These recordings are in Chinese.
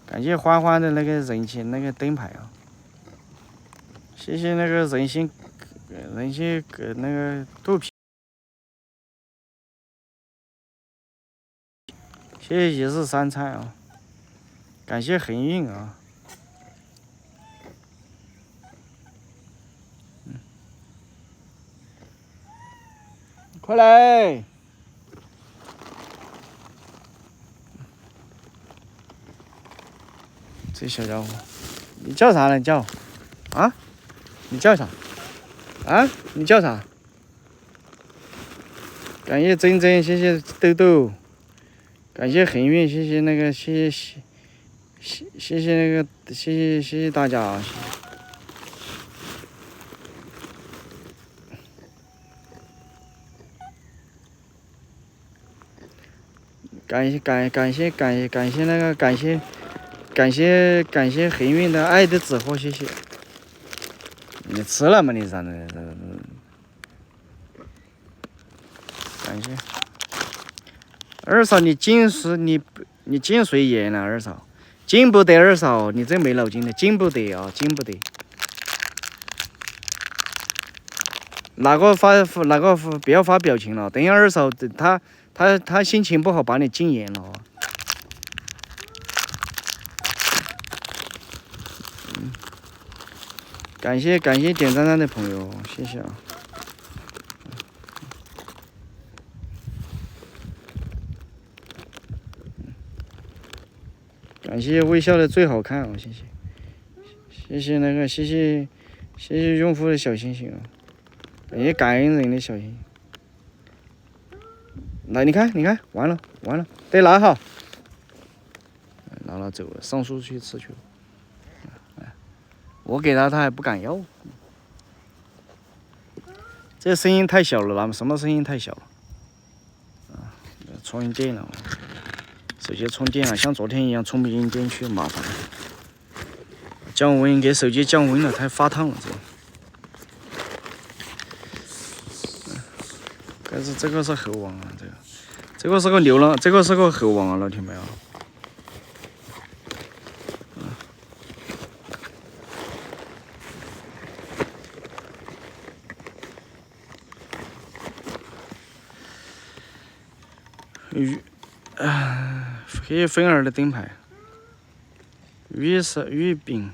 感谢欢欢的那个人气那个灯牌啊，谢谢那个人心那个肚皮，谢谢一日三餐啊，感谢恒运啊。快来！这小家伙，你叫啥呢？叫啊？你叫啥？啊？你叫啥？感谢珍珍，谢谢豆豆，感谢恒运，谢谢那个，谢谢那个，谢谢大家啊！感谢那个感谢恒运的爱的纸货，谢谢。你吃了吗？你啥的？感谢二嫂，你颈髓炎了，二嫂，经不得二嫂，你这没脑筋的，经不得啊，经不得。那个不要发表情了，等下二嫂他心情不好，把你禁言了。感谢点赞赞的朋友，谢谢啊。感谢微笑的最好看啊，谢谢。谢谢那个谢谢用户的小心心啊，感谢感恩人的小心心。来，你看，完了，得拿好，拿了走了，上树去吃去了。我给他还不敢要，这声音太小了，那么什么声音太小了？啊，充电了，手机充电了，像昨天一样充不进电去，麻烦了。降温，给手机降温了，太发烫了，但是这个是猴王啊，这个是个流浪，这个是个猴王啊，老铁们啊。谢谢芬儿的灯牌，月饼。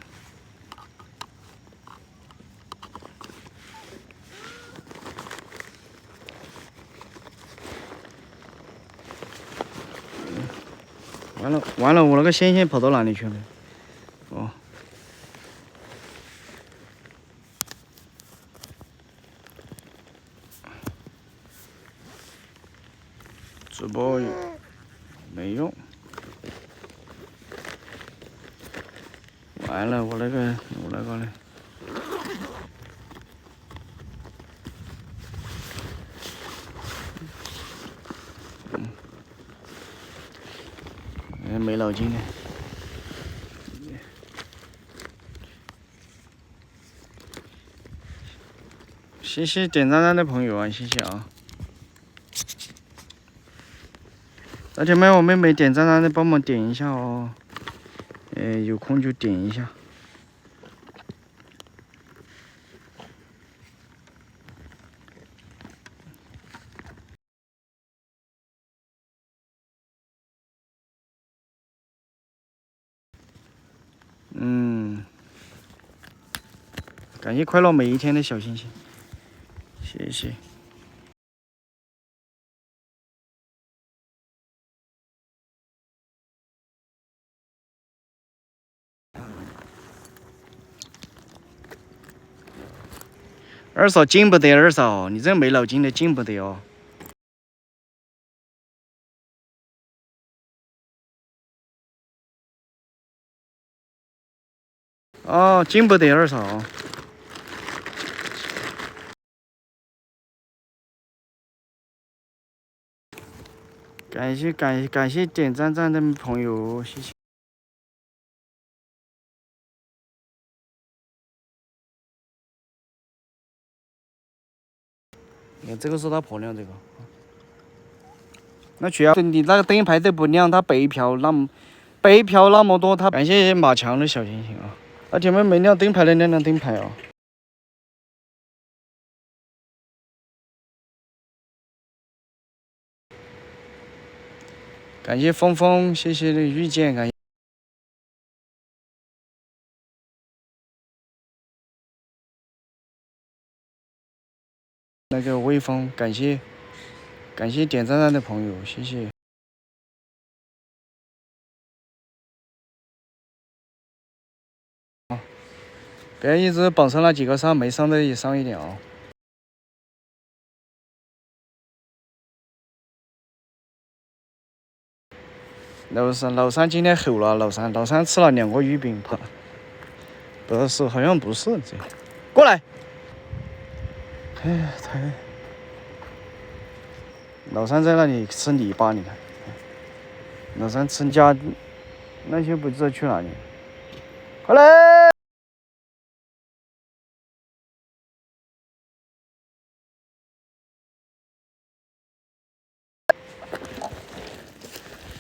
完了，我那个线跑到哪里去了？哦，直播没用。完了，我那个呢？没脑筋的。谢谢点赞赞的朋友啊，谢谢啊！老铁们，我们没点赞赞的帮忙点一下哦。有空就点一下。感谢快乐每一天的小星星，谢谢。二嫂进不得，二嫂，你这没脑筋的进不得哦。哦，进不得，二嫂。感谢点赞赞的朋友，谢谢。你看这个是它婆娘这个，那主要你那个灯牌都不亮，它白嫖，背漂那么多，他感谢马强的小心心啊！那前面没亮灯牌的亮灯牌哦。感谢峰峰，谢谢遇见，感谢那个微风，感谢点赞的朋友，谢谢。不要一直榜上那几个上，没上的也上一点哦。老三今天吼了，老三吃了2个鱼饼，不是，好像不是这样。过来，哎，老三在那里吃泥巴，你看，老三吃家那些不知道去哪里，快来！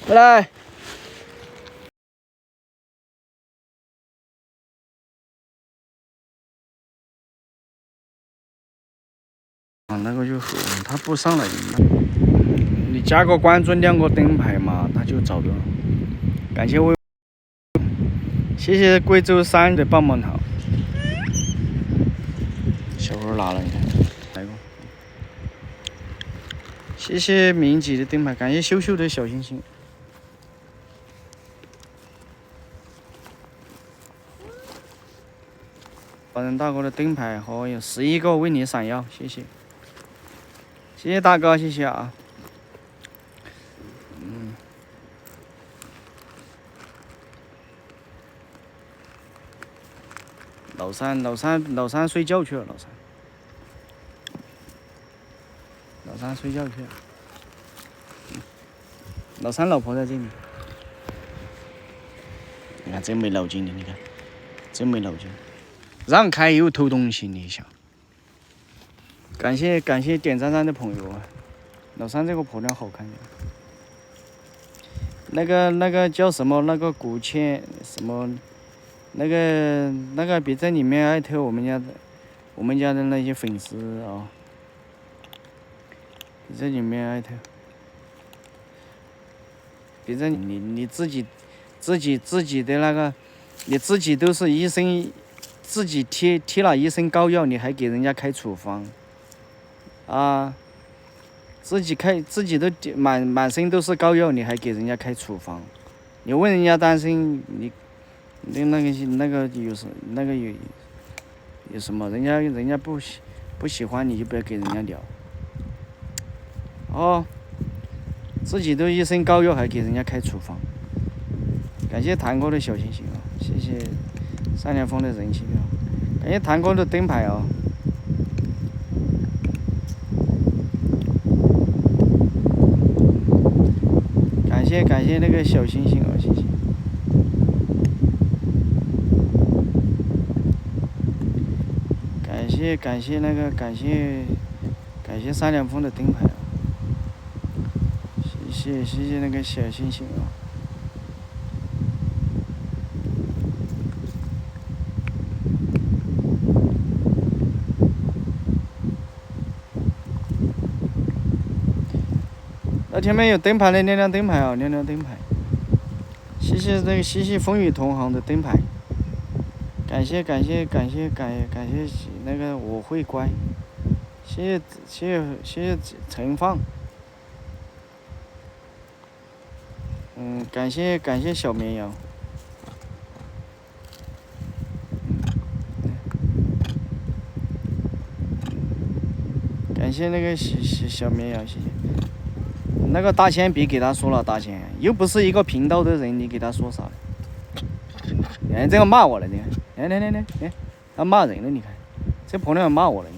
快来！那个就好，他不上来，你加个关注亮个灯牌嘛，他就找到。感谢谢谢贵州3的棒棒糖，小猴拿了，你看，来个。谢谢明吉的灯牌，感谢秀秀的小心心。华人大哥的灯牌和有11个为你闪耀，谢谢，谢谢大哥，谢谢啊。老三睡觉去了，老三睡觉去了。老三老婆在这里，你看真没脑筋的，你看真没脑筋，让开又偷东西，你想。感谢点赞的朋友啊，老三这个婆娘好看的。那个叫什么？那个古倩什么？那个别在里面艾特我们家的那些粉丝啊，别在里面艾特，别在你自己的那个，你自己都是医生，自己贴了一身膏药，你还给人家开处方，啊，自己都满身都是膏药，你还给人家开处方，你问人家单身你。那个有什么？人家不喜欢你就不要给人家聊。哦，自己都一身膏药还给人家开处方。感谢谭哥的小心心啊，谢谢单良峰的人气票，感谢谭哥的灯牌啊。感谢那个小星星啊，谢谢。感谢单良峰的灯牌啊，谢谢那个小星星啊。那前面有灯牌的亮灯牌啊，亮灯牌。谢谢那个风雨同行的灯牌。感谢那个我会乖，谢谢陈放，感谢小绵羊，感谢那个小绵羊，谢谢。那个大仙别给他说了，大仙又不是一个频道的人，你给他说啥？哎，这个骂我了，你看，来，他骂人了，你看，这婆娘骂我了，你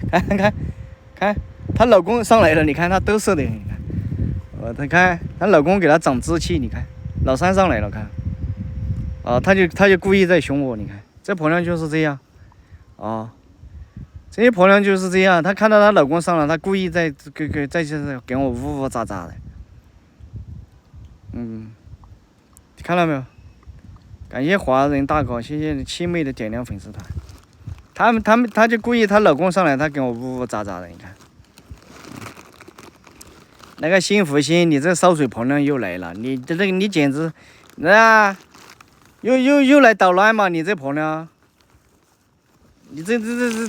看，看，她老公上来了，你看她嘚瑟的，你看，她看她老公给她长志气，你看，老三上来了，看，她就故意在凶我，你看，这婆娘就是这样，这些婆娘就是这样，她看到她老公上了，她故意在这给我呜呜喳喳的。看到没有？感谢华人大哥，谢谢七妹的点亮粉丝团。她就故意她老公上来，她跟我呜呜喳喳的，你看。那个幸福星，你这烧水婆娘又来了，你这个你简直，又来捣乱嘛！你这婆娘，你这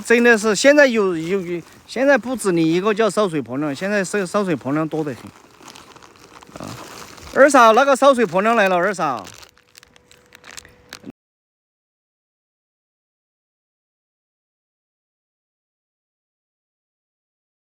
真的是现在现在不止你一个叫烧水婆娘，现在烧水婆娘多得很。二嫂，那个烧水婆娘来了，二嫂。